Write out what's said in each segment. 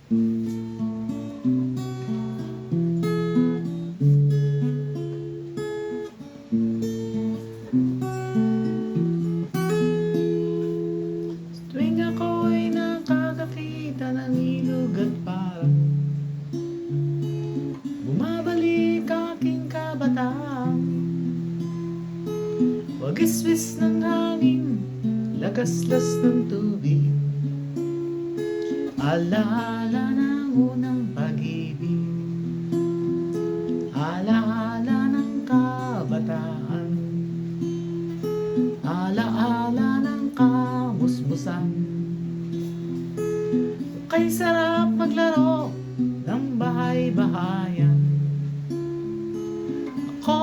Tuwing ako'y nakakakita ng ilog at parang bumabalik aking kabataan. Wagiswis ng hangin, lagaslas ng tubig, alaala ng unang pag-ibig, alaala ng kabataan, alaala ng kamusmusan. Kay sarap maglaro ng bahay-bahayan. Ako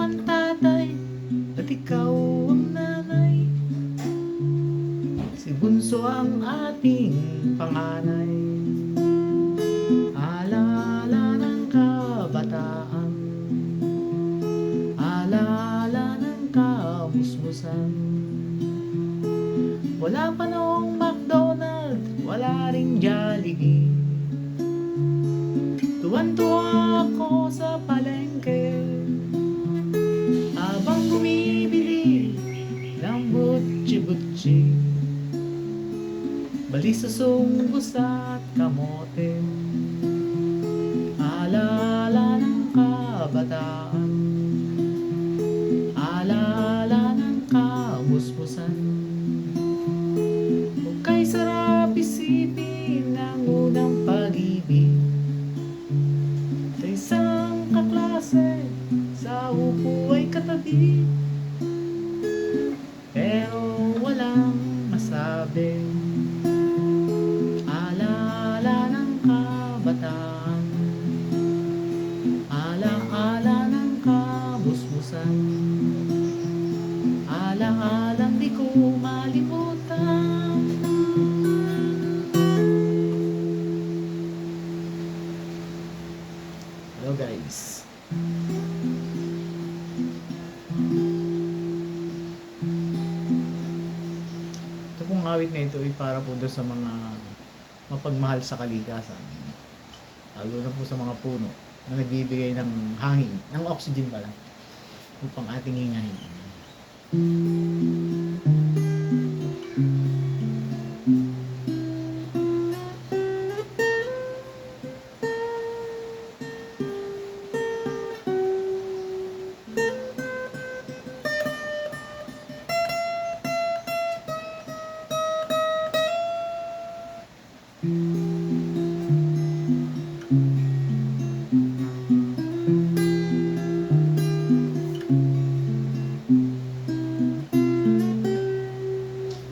ang tatay at ikaw ang nanay, si bunso ang ating panganay. Alaala ng kabataan, alaala ng kamusmusan. Wala pa noong McDonald, wala ring Jollibee. Tuwan-tuwa ako sa palengke habang bumibili ng butsi-butsi, balisasong busa at kamote. Alaala ng kabataan, alaala ng kamusmusan. Kay sarap isipin ang unang pag-ibig, sa isang kaklase, sa upo ay katabi, pero walang masabi. Alaala ng kabataan, alaala ng kamusmusan, alaalang di ko malimutan. Hello guys. Ito pong awit na ito ay para po doon sa mga mapagmahal sa kalikasan. Lalo na po sa mga puno na nagbibigay ng hangin, ng oxygen pala, upang ating hingahin.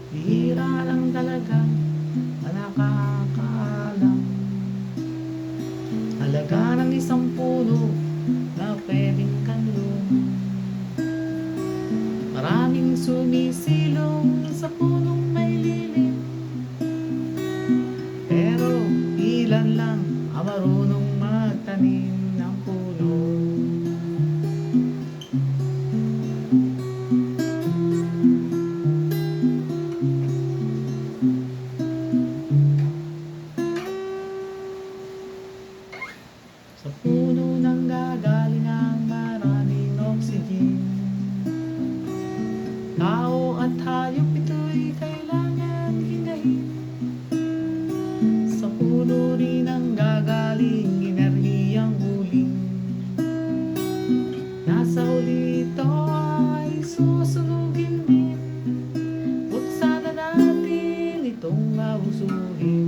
Bihira lang talaga ang nakakaalam halaga ng isang puno na pwedeng kanlong. Maraming sumisilong sa punong may lilim, pero ilan lang ang marunong magtanim ng puno. Sa puno nang gagaling ang maraming oxygen, tao at hayop ito'y kailangan hinahin. Sa puno rin ang gagaling enerhiyang huling, nasa huli ito ay susunugin din. Huwag sana natin itong abusuhin,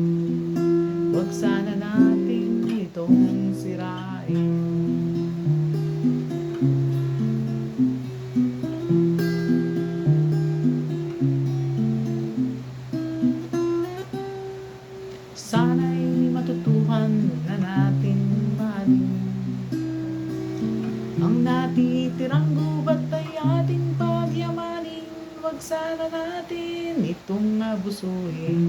huwag sana natin itong sirain. Sana'y matutuhan na natin mahalin ang natitirang gubat ay ating pagyamanin. Huwag sana natin itong abusuhin,